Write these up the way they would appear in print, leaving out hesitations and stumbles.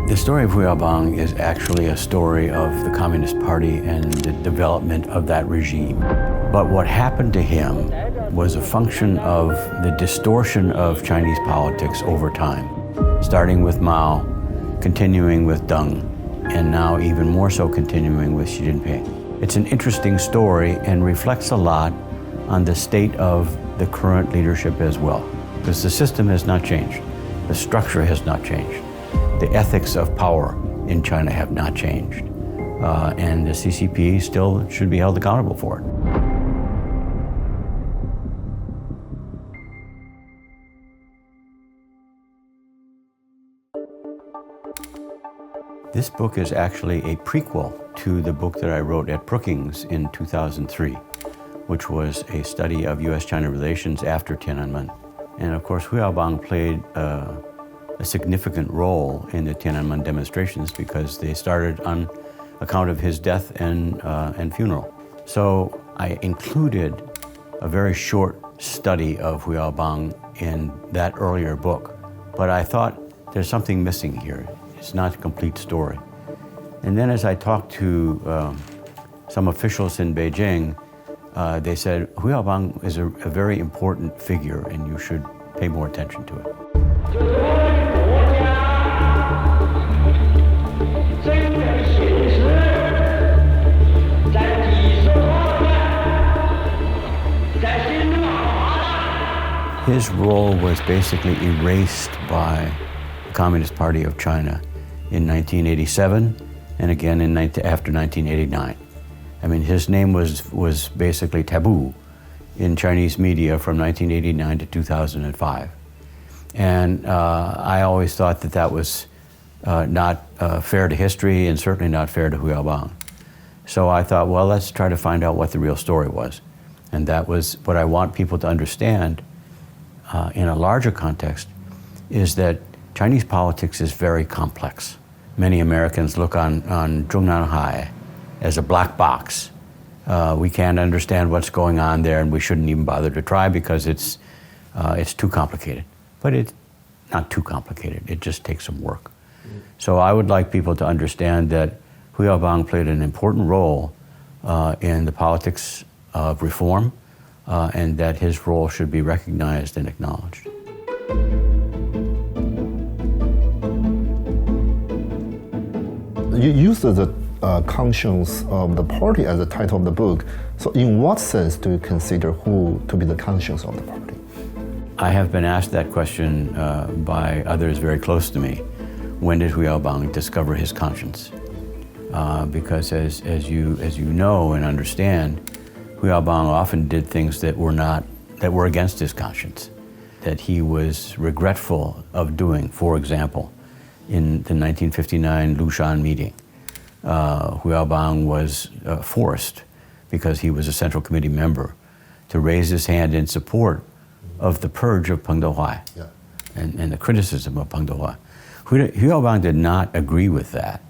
The story of Hu Yaobang is actually a story of the Communist Party and the development of that regime. But what happened to him was a function of the distortion of Chinese politics over time, starting with Mao, continuing with Deng, and now even more so continuing with Xi Jinping. It's an interesting story and reflects a lot on the state of the current leadership as well, because the system has not changed, the structure has not changed, the ethics of power in China have not changed, and the CCP still should be held accountable for it. This book is actually a prequel to the book that I wrote at Brookings in 2003, which was a study of U.S.-China relations after Tiananmen. And of course, Hu Yaobang played a significant role in the Tiananmen demonstrations because they started on account of his death and funeral. So I included a very short study of Hu Yaobang in that earlier book, but I thought there's something missing here. It's not a complete story. And then as I talked to some officials in Beijing, they said, Hu Yaobang is a very important figure and you should pay more attention to it. His role was basically erased by the Communist Party of China in 1987 and again after 1989. I mean, his name was basically taboo in Chinese media from 1989 to 2005. And I always thought that that was not fair to history and certainly not fair to Hu Yaobang. So I thought, well, let's try to find out what the real story was. And that was what I want people to understand in a larger context, is that Chinese politics is very complex. Many Americans look on Zhongnanhai as a black box. We can't understand what's going on there and we shouldn't even bother to try because it's too complicated. But it's not too complicated, it just takes some work. So I would like people to understand that Hu Yaobang played an important role in the politics of reform and that his role should be recognized and acknowledged. You use the conscience of the party as the title of the book. So in what sense do you consider Hu to be the conscience of the party? I have been asked that question by others very close to me. When did Hu Yaobang discover his conscience? Because as you know and understand, Hu Yaobang often did things that were against his conscience, that he was regretful of doing. For example, in the 1959 Lushan meeting, Hu Yaobang was forced, because he was a Central Committee member, to raise his hand in support of the purge of Peng Dehuai and the criticism of Peng Dehuai. Hu Yaobang did not agree with that.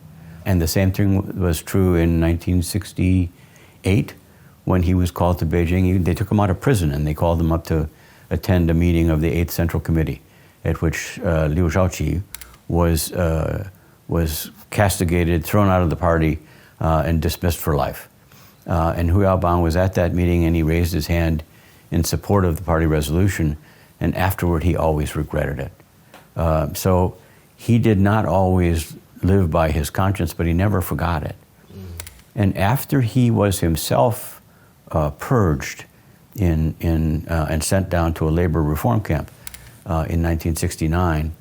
And the same thing was true in 1968 when he was called to Beijing. They took him out of prison and they called him up to attend a meeting of the 8th Central Committee, at which Liu Shaoqi was castigated, thrown out of the party, and dismissed for life. And Hu Yaobang was at that meeting and he raised his hand in support of the party resolution, and afterward he always regretted it. So he did not always live by his conscience, but he never forgot it. And after he was himself purged and sent down to a labor reform camp in 1969,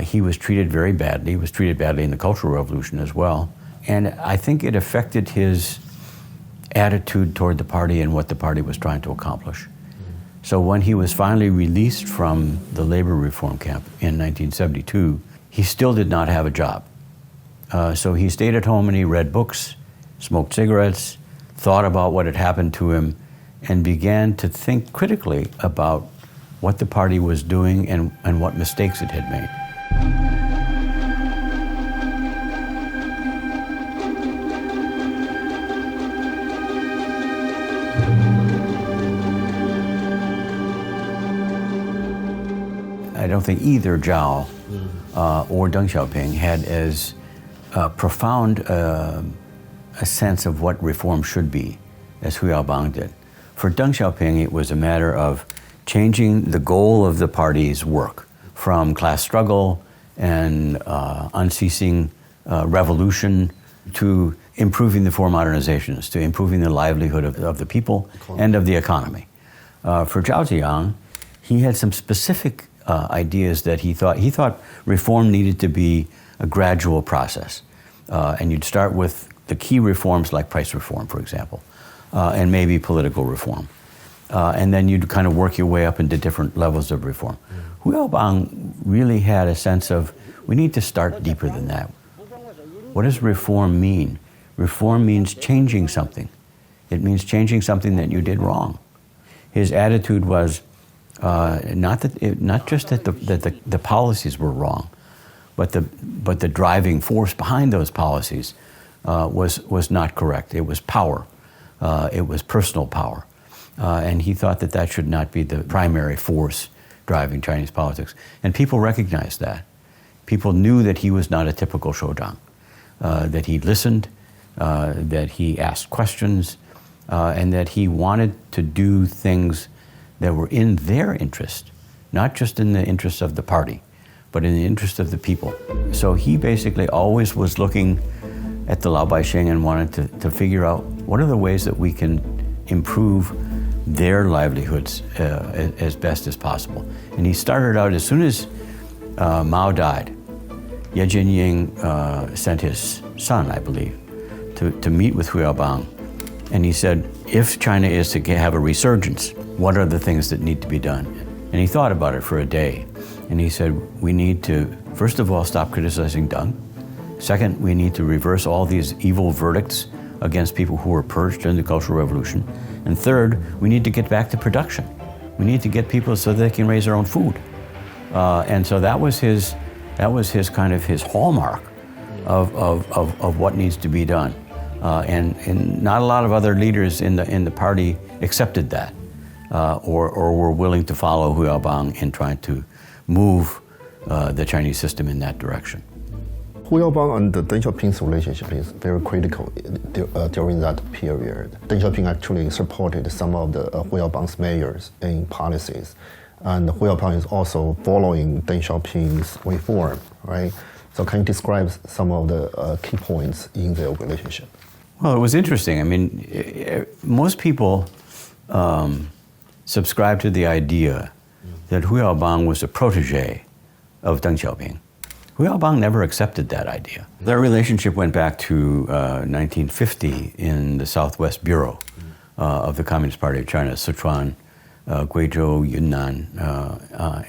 he was treated very badly. He was treated badly in the Cultural Revolution as well. And I think it affected his attitude toward the party and what the party was trying to accomplish. So when he was finally released from the labor reform camp in 1972, he still did not have a job. So he stayed at home and he read books, smoked cigarettes, thought about what had happened to him, and began to think critically about what the party was doing and what mistakes it had made. I don't think either Zhao or Deng Xiaoping had as profound a sense of what reform should be as Hu Yaobang did. For Deng Xiaoping, it was a matter of changing the goal of the party's work from class struggle and unceasing revolution to improving the four modernizations, to improving the livelihood of the people and of the economy. For Zhao Ziyang, he had some specific ideas that he thought reform needed to be a gradual process. And you'd start with the key reforms like price reform, for example, and maybe political reform. And then you'd kind of work your way up into different levels of reform. Hu Yaobang really had a sense of, we need to start deeper than that. What does reform mean? Reform means changing something. It means changing something that you did wrong. His attitude was not just that the policies were wrong, but the driving force behind those policies was not correct. It was power. It was personal power. And he thought that should not be the primary force driving Chinese politics. And people recognized that. People knew that he was not a typical shoujiang, that he listened, that he asked questions, and that he wanted to do things that were in their interest, not just in the interest of the party, but in the interest of the people. So he basically always was looking at the Lao Baixing and wanted to figure out what are the ways that we can improve their livelihoods as best as possible. And he started out, as soon as Mao died, Ye Jianying sent his son, I believe, to meet with Hu Yaobang. And he said, if China is to have a resurgence, what are the things that need to be done? And he thought about it for a day. And he said, we need to, first of all, stop criticizing Deng. Second, we need to reverse all these evil verdicts against people who were purged during the Cultural Revolution. And third, we need to get back to production. We need to get people so they can raise their own food. And so that was his kind of his hallmark of what needs to be done. And not a lot of other leaders in the party accepted that, or were willing to follow Hu Yaobang in trying to move the Chinese system in that direction. Hu Yaobang and Deng Xiaoping's relationship is very critical during that period. Deng Xiaoping actually supported some of the Hu Yaobang's mayors in policies, and Hu Yaobang is also following Deng Xiaoping's reform, right? So can you describe some of the key points in their relationship? Well, it was interesting. I mean, most people subscribe to the idea that Hu Yaobang was a protege of Deng Xiaoping. Hu Yaobang never accepted that idea. Their relationship went back to 1950 in the Southwest Bureau of the Communist Party of China, Sichuan, Guizhou, Yunnan,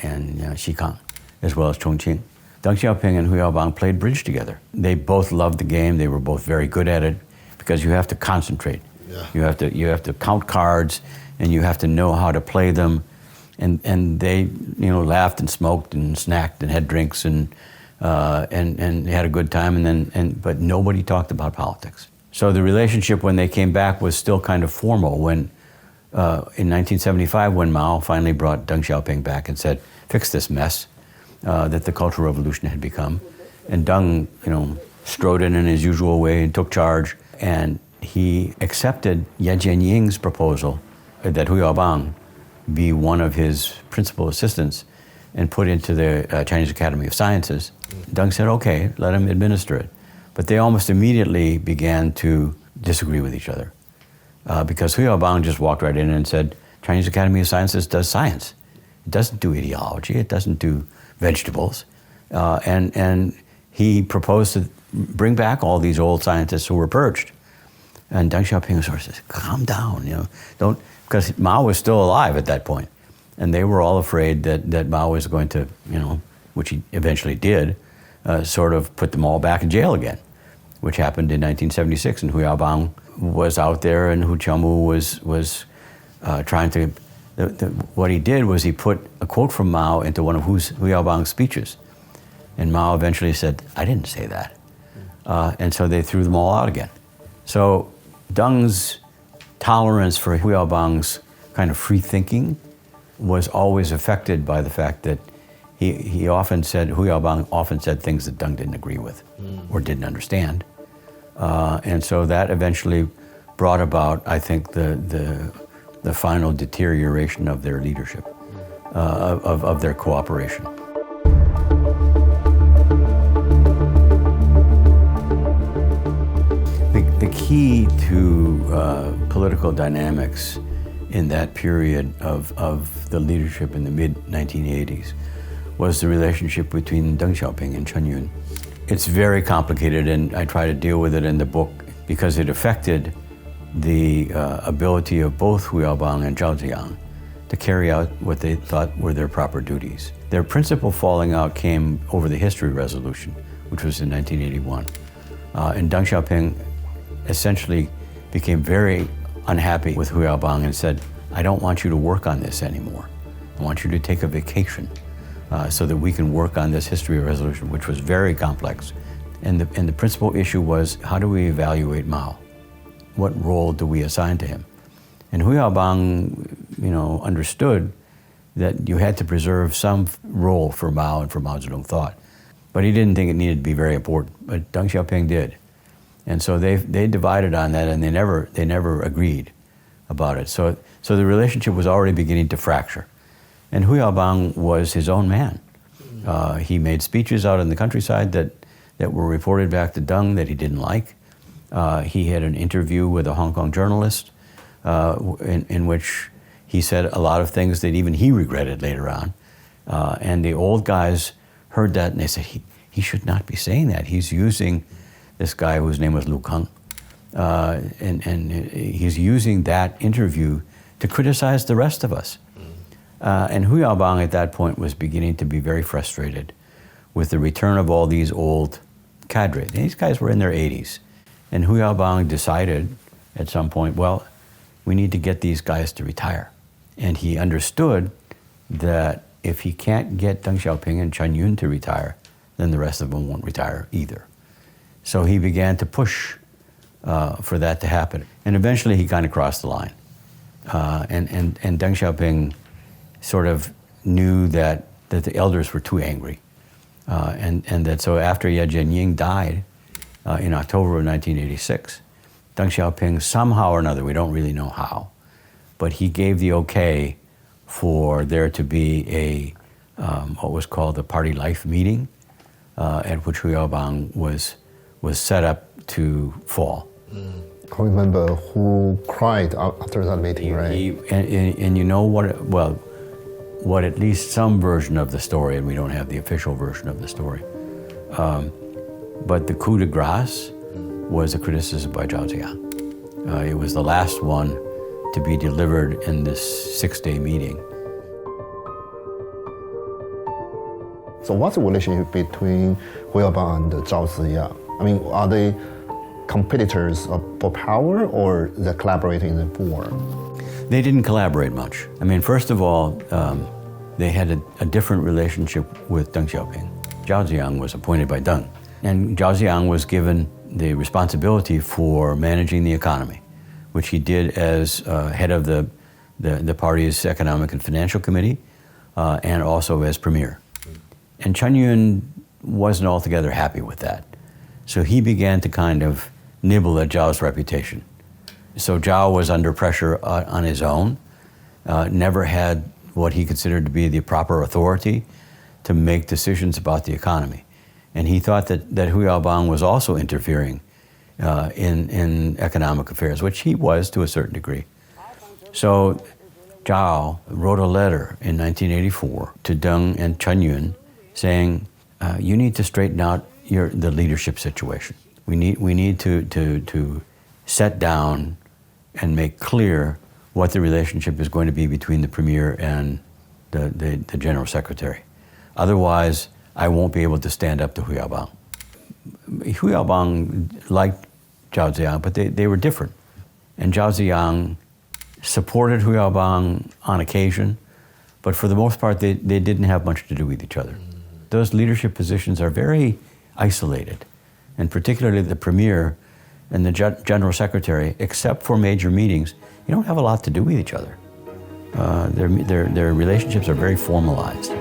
and Xikang, as well as Chongqing. Deng Xiaoping and Hu Yaobang played bridge together. They both loved the game. They were both very good at it because you have to concentrate. Yeah. You have to count cards, and you have to know how to play them. And they laughed and smoked and snacked and had drinks and had a good time. But nobody talked about politics. So the relationship when they came back was still kind of formal. When in 1975, when Mao finally brought Deng Xiaoping back and said, "Fix this mess," that the Cultural Revolution had become, and Deng, strode in his usual way and took charge, and he accepted Ye Jianying's proposal that Hu Yaobang be one of his principal assistants and put into the Chinese Academy of Sciences. Deng said, okay, let him administer it. But they almost immediately began to disagree with each other because Hu Yaobang just walked right in and said, Chinese Academy of Sciences does science. It doesn't do ideology. It doesn't do vegetables. And he proposed to bring back all these old scientists who were purged. And Deng Xiaoping sort of says, calm down, don't, because Mao was still alive at that point. And they were all afraid that Mao was going to, which he eventually did, sort of put them all back in jail again, which happened in 1976. And Hu Yaobang was out there, and Hu Qiaomu was trying to, what he did was he put a quote from Mao into one of Hu Yaobang's speeches. And Mao eventually said, I didn't say that. And so they threw them all out again. So Deng's tolerance for Hu Yaobang's kind of free thinking was always affected by the fact that he often said, Hu Yaobang often said things that Deng didn't agree with or didn't understand. And so that eventually brought about, I think, the final deterioration of their leadership, of their cooperation. The key to political dynamics in that period of the leadership in the mid-1980s was the relationship between Deng Xiaoping and Chen Yun. It's very complicated, and I try to deal with it in the book because it affected the ability of both Hu Yaobang and Zhao Ziyang to carry out what they thought were their proper duties. Their principal falling out came over the history resolution, which was in 1981. And Deng Xiaoping essentially became very unhappy with Hu Yaobang and said, I don't want you to work on this anymore. I want you to take a vacation so that we can work on this history resolution, which was very complex. And the principal issue was, how do we evaluate Mao? What role do we assign to him? And Hu Yaobang, understood that you had to preserve some role for Mao and for Mao Zedong thought. But he didn't think it needed to be very important, but Deng Xiaoping did. And so they divided on that, and they never agreed about it. So the relationship was already beginning to fracture. And Hu Yaobang was his own man. He made speeches out in the countryside that were reported back to Deng that he didn't like. He had an interview with a Hong Kong journalist in which he said a lot of things that even he regretted later on. And the old guys heard that, and they said, he should not be saying that. He's using this guy whose name was Lu Kang, and he's using that interview to criticize the rest of us. And Hu Yaobang at that point was beginning to be very frustrated with the return of all these old cadre. These guys were in their 80s. And Hu Yaobang decided at some point, well, we need to get these guys to retire. And he understood that if he can't get Deng Xiaoping and Chen Yun to retire, then the rest of them won't retire either. So he began to push for that to happen. And eventually he kind of crossed the line. And Deng Xiaoping sort of knew that the elders were too angry. And that so after Ye Jianying died in October of 1986, Deng Xiaoping somehow or another, we don't really know how, but he gave the okay for there to be a what was called the party life meeting, at which Hu Yaobang was set up to fall. I remember who cried after that meeting, right? And you know what at least some version of the story, and we don't have the official version of the story, but the coup de grace was a criticism by Zhao Ziyang. It was the last one to be delivered in this 6-day meeting. So what's the relationship between Hu Yaobang and Zhao Ziyang? I mean, are they competitors for power, or they collaborate in the war? They didn't collaborate much. I mean, first of all, they had a different relationship with Deng Xiaoping. Zhao Ziyang was appointed by Deng, and Zhao Ziyang was given the responsibility for managing the economy, which he did as head of the party's Economic and Financial Committee, and also as premier. And Chen Yun wasn't altogether happy with that. So he began to kind of nibble at Zhao's reputation. So Zhao was under pressure on his own, never had what he considered to be the proper authority to make decisions about the economy. And he thought that Hu Yaobang was also interfering in economic affairs, which he was to a certain degree. So Zhao wrote a letter in 1984 to Deng and Chen Yun saying, you need to straighten out the leadership situation. We need to set down and make clear what the relationship is going to be between the premier and the general secretary. Otherwise, I won't be able to stand up to Hu Yaobang. Hu Yaobang liked Zhao Ziyang, but they were different. And Zhao Ziyang supported Hu Yaobang on occasion, but for the most part, they didn't have much to do with each other. Those leadership positions are very isolated, and particularly the premier and the general secretary, except for major meetings, you don't have a lot to do with each other. Their relationships are very formalized.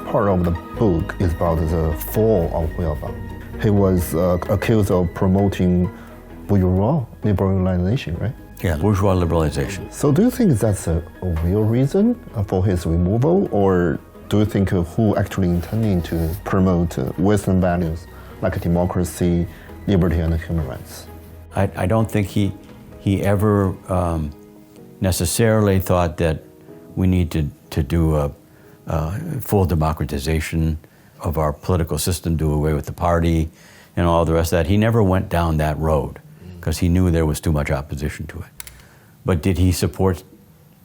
part of the book is about the fall of Hu Yaobang. He was accused of promoting bourgeois liberalization, right? Yeah, bourgeois liberalization. So do you think that's a real reason for his removal, or do you think Hu actually intending to promote Western values like democracy, liberty, and human rights? I don't think he ever necessarily thought that we need to do a full democratization of our political system, do away with the party, and all the rest of that. He never went down that road because he knew there was too much opposition to it. But did he support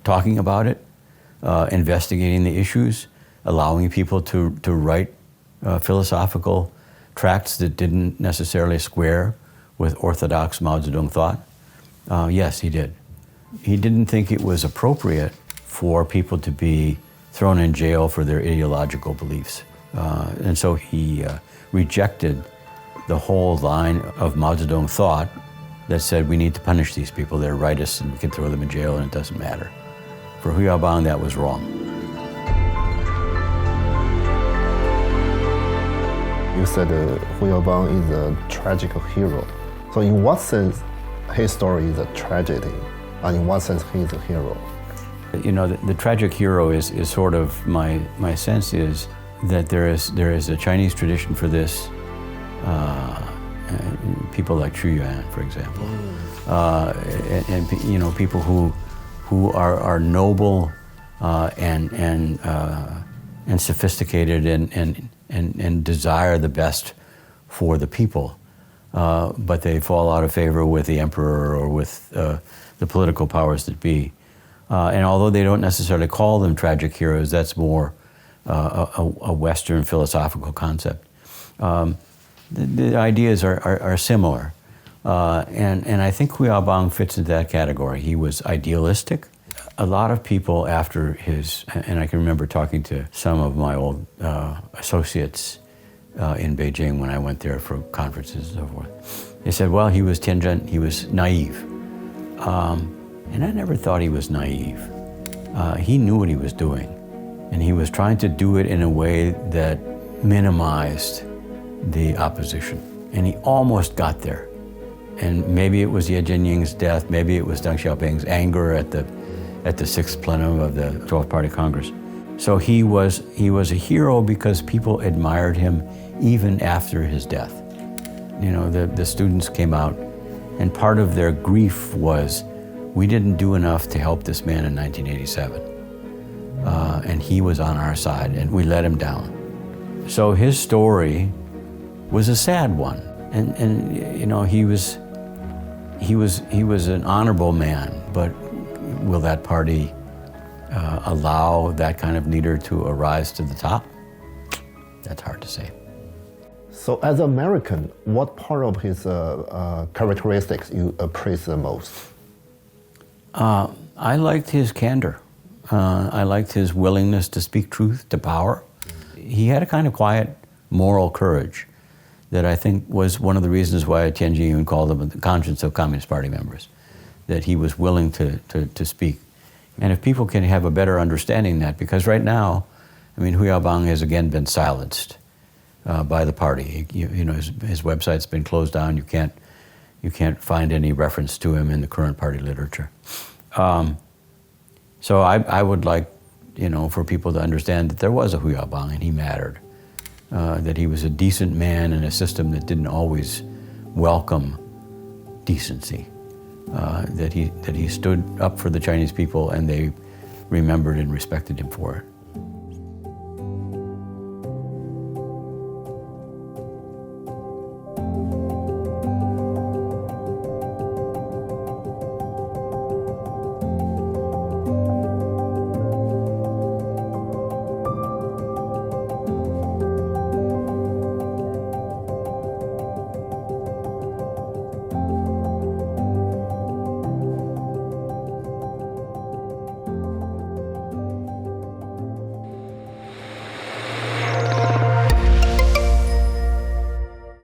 talking about it, investigating the issues, allowing people to write philosophical tracts that didn't necessarily square with orthodox Mao Zedong thought? Yes, he did. He didn't think it was appropriate for people to be thrown in jail for their ideological beliefs. And so he rejected the whole line of Mao Zedong thought that said we need to punish these people, they're rightists and we can throw them in jail and it doesn't matter. For Hu Yaobang, that was wrong. You said Hu Yaobang is a tragic hero. So in what sense his story is a tragedy, and in what sense he is a hero? You know, the tragic hero is sort of, my sense is that there is a Chinese tradition for this. People like Hu Yaobang, for example, and you know, people who are noble and sophisticated and desire the best for the people, but they fall out of favor with the emperor or with the political powers that be. And although they don't necessarily call them tragic heroes, that's more a Western philosophical concept. The ideas are similar. And I think Hu Yaobang fits into that category. He was idealistic. A lot of people after his, and I can remember talking to some of my old associates in Beijing when I went there for conferences and so forth. They said, well, he was Tianzhen, he was naive. And I never thought he was naive. He knew what he was doing. And he was trying to do it in a way that minimized the opposition. And he almost got there. And maybe it was Ye Jianying's death, maybe it was Deng Xiaoping's anger at the sixth plenum of the 12th Party Congress. So he was a hero because people admired him even after his death. You know, the students came out, and part of their grief was, we didn't do enough to help this man in 1987. And he was on our side, and we let him down. So his story was a sad one. And you know, he was an honorable man, but will that party allow that kind of leader to arise to the top? That's hard to say. So as an American, what part of his characteristics you appraise the most? I liked his candor. I liked his willingness to speak truth to power. He had a kind of quiet moral courage that I think was one of the reasons why Tian Jiyun called him the conscience of Communist Party members, that he was willing to speak. And if people can have a better understanding of that, because right now, I mean, Hu Yaobang has again been silenced by the party. You know, his website's been closed down. You can't find any reference to him in the current party literature. So I would like, you know, for people to understand that there was a Hu Yaobang and he mattered. That he was a decent man in a system that didn't always welcome decency. That he stood up for the Chinese people and they remembered and respected him for it.